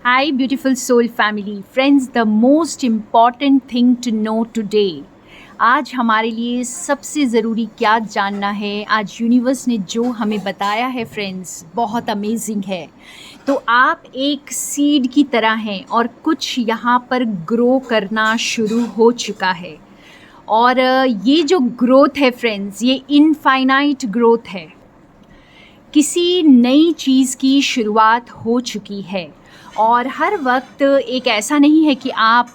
Hi, beautiful soul family. Friends, the most important thing to know today. आज हमारे लिए सबसे ज़रूरी क्या जानना है, आज यूनिवर्स ने जो हमें बताया है फ्रेंड्स, बहुत अमेजिंग है। तो आप एक सीड की तरह हैं और कुछ यहाँ पर ग्रो करना शुरू हो चुका है। और ये जो ग्रोथ है फ्रेंड्स, ये इनफाइनाइट ग्रोथ है। किसी नई चीज़ की शुरुआत हो चुकी है और हर वक्त एक ऐसा नहीं है कि आप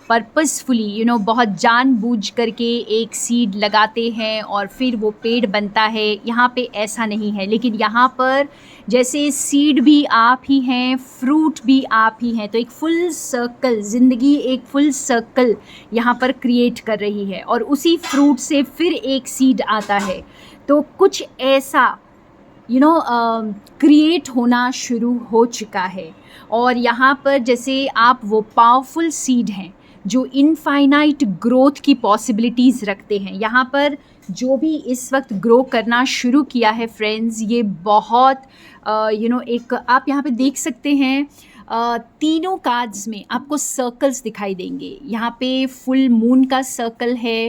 पर्पसफुली बहुत जानबूझ करके एक सीड लगाते हैं और फिर वो पेड़ बनता है। यहाँ पे ऐसा नहीं है, लेकिन यहाँ पर जैसे सीड भी आप ही हैं, फ्रूट भी आप ही हैं। तो एक फुल सर्कल, ज़िंदगी एक फुल सर्कल यहाँ पर क्रिएट कर रही है और उसी फ्रूट से फिर एक सीड आता है। तो कुछ ऐसा क्रिएट होना शुरू हो चुका है। और यहाँ पर जैसे आप वो पावरफुल सीड हैं जो इनफाइनाइट ग्रोथ की पॉसिबिलिटीज़ रखते हैं। यहाँ पर जो भी इस वक्त ग्रो करना शुरू किया है फ्रेंड्स, ये बहुत एक आप यहाँ पे देख सकते हैं। तीनों कार्ड्स में आपको सर्कल्स दिखाई देंगे। यहाँ पे फुल मून का सर्कल है,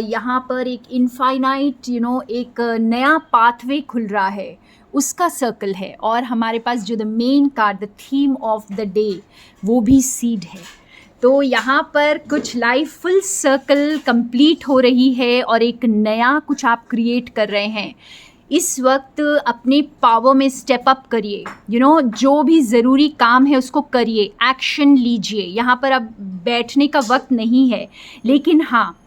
यहाँ पर एक इनफाइनाइट एक नया पाथवे खुल रहा है उसका सर्कल है, और हमारे पास जो the main card, the theme of the day, वो भी सीड है। तो यहाँ पर कुछ लाइफ फुल सर्कल कंप्लीट हो रही है और एक नया कुछ आप क्रिएट कर रहे हैं। इस वक्त अपने पावर में स्टेप अप करिए, जो भी ज़रूरी काम है उसको करिए, एक्शन लीजिए। यहाँ पर अब बैठने का वक्त नहीं है, लेकिन हाँ,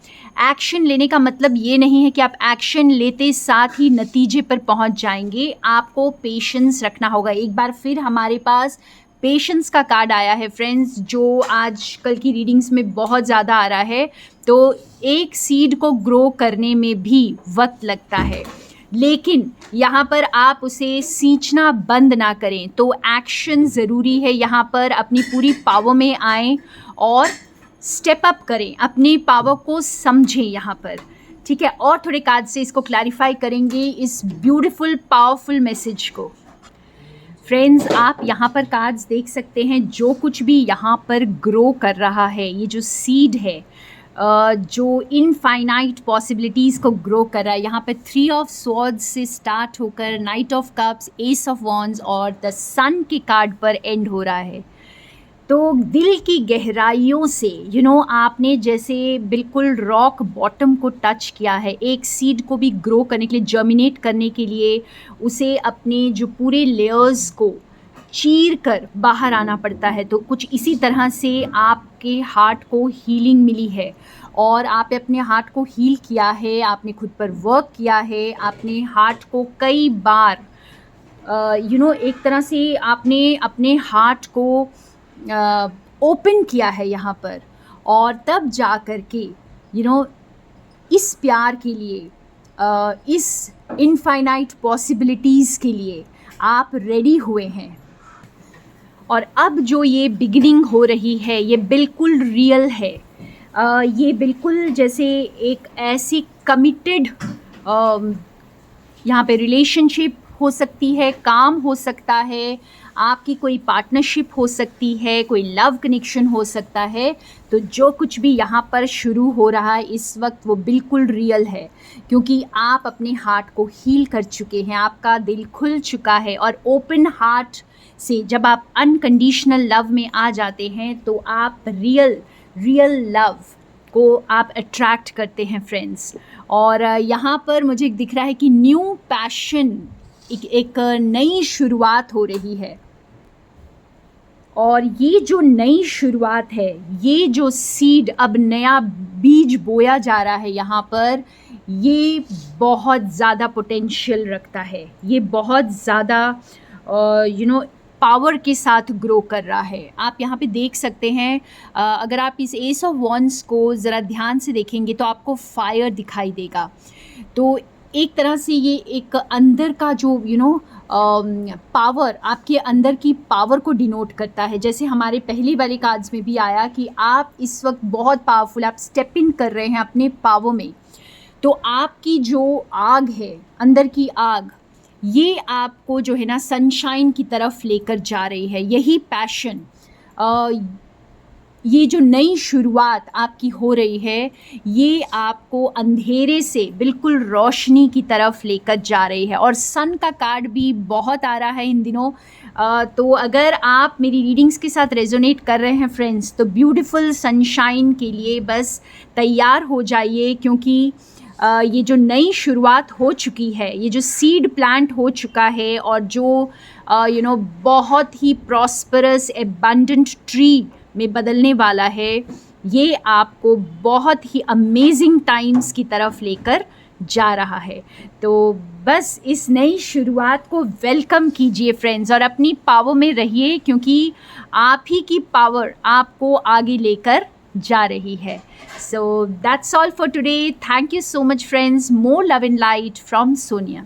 एक्शन लेने का मतलब ये नहीं है कि आप एक्शन लेते साथ ही नतीजे पर पहुंच जाएंगे। आपको पेशेंस रखना होगा। एक बार फिर हमारे पास पेशेंस का कार्ड आया है फ्रेंड्स, जो आज कल की रीडिंग्स में बहुत ज़्यादा आ रहा है। तो एक सीड को ग्रो करने में भी वक्त लगता है, लेकिन यहाँ पर आप उसे सींचना बंद ना करें। तो एक्शन ज़रूरी है। यहाँ पर अपनी पूरी पावर में आएँ और स्टेप अप करें, अपनी पावर को समझें यहाँ पर, ठीक है। और थोड़े कार्ड से इसको क्लैरिफाई करेंगे, इस ब्यूटीफुल पावरफुल मैसेज को। फ्रेंड्स, आप यहाँ पर कार्ड्स देख सकते हैं। जो कुछ भी यहाँ पर ग्रो कर रहा है, ये जो सीड है जो इनफाइनाइट पॉसिबिलिटीज़ को ग्रो कर रहा है, यहाँ पे 3 ऑफ स्वॉर्ड्स से स्टार्ट होकर night of cups, S of wands और द सन के कार्ड पर एंड हो रहा है। तो दिल की गहराइयों से आपने जैसे बिल्कुल रॉक बॉटम को टच किया है। एक सीड को भी ग्रो करने के लिए, जर्मिनेट करने के लिए, उसे अपने जो पूरे लेयर्स को चीर कर बाहर आना पड़ता है। तो कुछ इसी तरह से आपके हार्ट को हीलिंग मिली है और आप अपने हार्ट को हील किया है, आपने खुद पर वर्क किया है, आपने हार्ट को कई बार एक तरह से आपने अपने हार्ट को ओपन किया है यहाँ पर, और तब जा कर के इस प्यार के लिए, इस इनफाइनाइट पॉसिबिलिटीज़ के लिए आप रेडी हुए हैं। और अब जो ये बिगिनिंग हो रही है, ये बिल्कुल रियल है। ये बिल्कुल जैसे एक ऐसी कमिटेड यहाँ पे रिलेशनशिप हो सकती है, काम हो सकता है, आपकी कोई पार्टनरशिप हो सकती है, कोई लव कनेक्शन हो सकता है। तो जो कुछ भी यहाँ पर शुरू हो रहा है इस वक्त, वो बिल्कुल रियल है, क्योंकि आप अपने हार्ट को हील कर चुके हैं, आपका दिल खुल चुका है। और ओपन हार्ट से जब आप अनकंडीशनल लव में आ जाते हैं, तो आप रियल लव को आप अट्रैक्ट करते हैं फ्रेंड्स। और यहाँ पर मुझे दिख रहा है कि न्यू पैशन, एक नई शुरुआत हो रही है। और ये जो नई शुरुआत है, ये जो सीड, अब नया बीज बोया जा रहा है यहाँ पर, ये बहुत ज़्यादा पोटेंशियल रखता है। ये बहुत ज़्यादा पावर के साथ ग्रो कर रहा है। आप यहाँ पे देख सकते हैं, अगर आप इस एस ऑफ वॉन्ड्स को ज़रा ध्यान से देखेंगे तो आपको फायर दिखाई देगा। तो एक तरह से ये एक अंदर का जो पावर, आपके अंदर की पावर को डिनोट करता है। जैसे हमारे पहले वाले कार्ड्स में भी आया कि आप इस वक्त बहुत पावरफुल, आप स्टेप इन कर रहे हैं अपने पावर में। तो आपकी जो आग है, अंदर की आग, ये आपको जो है ना सनशाइन की तरफ लेकर जा रही है। यही पैशन, ये जो नई शुरुआत आपकी हो रही है, ये आपको अंधेरे से बिल्कुल रोशनी की तरफ लेकर जा रही है। और सन का कार्ड भी बहुत आ रहा है इन दिनों। तो अगर आप मेरी रीडिंग्स के साथ रेजोनेट कर रहे हैं फ्रेंड्स, तो ब्यूटीफुल सनशाइन के लिए बस तैयार हो जाइए, क्योंकि ये जो नई शुरुआत हो चुकी है, ये जो सीड प्लांट हो चुका है और जो बहुत ही प्रॉस्परस एबंडेंट ट्री में बदलने वाला है, ये आपको बहुत ही अमेजिंग टाइम्स की तरफ लेकर जा रहा है। तो बस इस नई शुरुआत को वेलकम कीजिए फ्रेंड्स, और अपनी पावर में रहिए, क्योंकि आप ही की पावर आपको आगे लेकर जा रही है। So that's all for today. Thank you so much friends. More love and light from Sonia.